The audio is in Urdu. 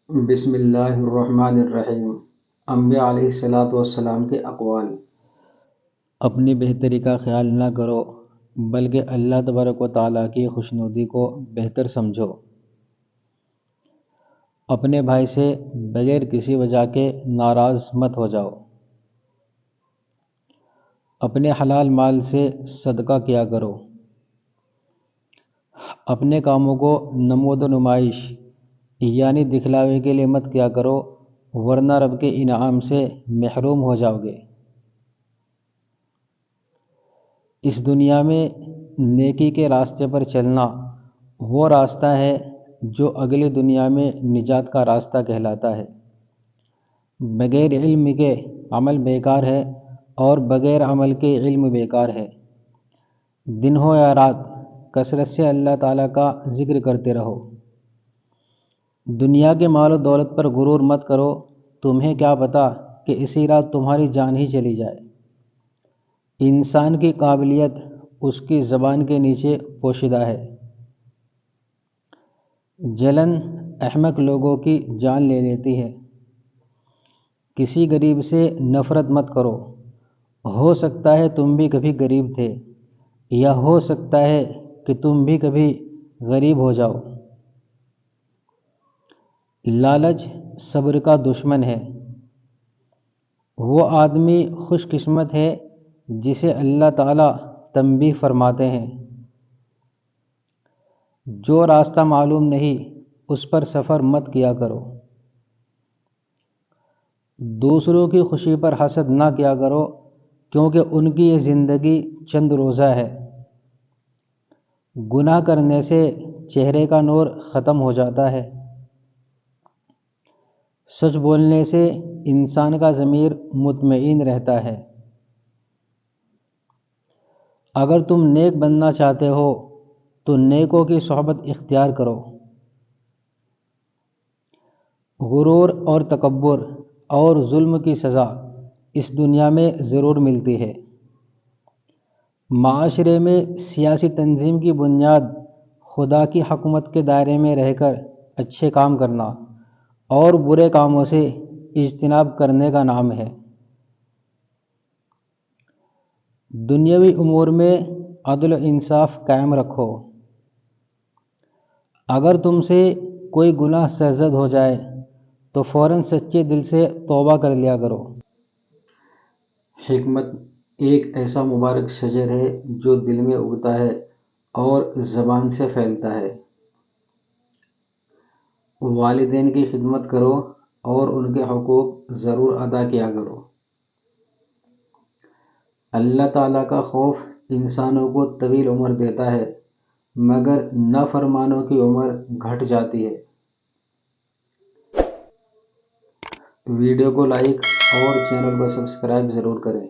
بسم اللہ الرحمن الرحیم۔ انبیاء علیہ الصلاۃ والسلام کے اقوال۔ اپنی بہتری کا خیال نہ کرو بلکہ اللہ تبارک و تعالیٰ کی خوشنودی کو بہتر سمجھو۔ اپنے بھائی سے بغیر کسی وجہ کے ناراض مت ہو جاؤ۔ اپنے حلال مال سے صدقہ کیا کرو۔ اپنے کاموں کو نمود و نمائش یعنی دکھلاوے کے لیے مت کیا کرو، ورنہ رب کے انعام سے محروم ہو جاؤ گے۔ اس دنیا میں نیکی کے راستے پر چلنا وہ راستہ ہے جو اگلی دنیا میں نجات کا راستہ کہلاتا ہے۔ بغیر علم کے عمل بیکار ہے اور بغیر عمل کے علم بیکار ہے۔ دن ہو یا رات کثرت سے اللہ تعالیٰ کا ذکر کرتے رہو۔ دنیا کے مال و دولت پر غرور مت کرو، تمہیں کیا پتہ کہ اسی رات تمہاری جان ہی چلی جائے۔ انسان کی قابلیت اس کی زبان کے نیچے پوشیدہ ہے۔ جلن احمق لوگوں کی جان لے لیتی ہے۔ کسی غریب سے نفرت مت کرو، ہو سکتا ہے تم بھی کبھی غریب تھے، یا ہو سکتا ہے کہ تم بھی کبھی غریب ہو جاؤ۔ لالچ صبر کا دشمن ہے۔ وہ آدمی خوش قسمت ہے جسے اللہ تعالیٰ تنبیہ فرماتے ہیں۔ جو راستہ معلوم نہیں اس پر سفر مت کیا کرو۔ دوسروں کی خوشی پر حسد نہ کیا کرو، کیونکہ ان کی یہ زندگی چند روزہ ہے۔ گناہ کرنے سے چہرے کا نور ختم ہو جاتا ہے۔ سچ بولنے سے انسان کا ضمیر مطمئن رہتا ہے۔ اگر تم نیک بننا چاہتے ہو تو نیکوں کی صحبت اختیار کرو۔ غرور اور تکبر اور ظلم کی سزا اس دنیا میں ضرور ملتی ہے۔ معاشرے میں سیاسی تنظیم کی بنیاد خدا کی حکومت کے دائرے میں رہ کر اچھے کام کرنا اور برے کاموں سے اجتناب کرنے کا نام ہے۔ دنیاوی امور میں عدل و انصاف قائم رکھو۔ اگر تم سے کوئی گناہ سرزد ہو جائے تو فوراً سچے دل سے توبہ کر لیا کرو۔ حکمت ایک ایسا مبارک شجر ہے جو دل میں اگتا ہے اور زبان سے پھیلتا ہے۔ والدین کی خدمت کرو اور ان کے حقوق ضرور ادا کیا کرو۔ اللہ تعالیٰ کا خوف انسانوں کو طویل عمر دیتا ہے، مگر نافرمانوں کی عمر گھٹ جاتی ہے۔ ویڈیو کو لائک اور چینل کو سبسکرائب ضرور کریں۔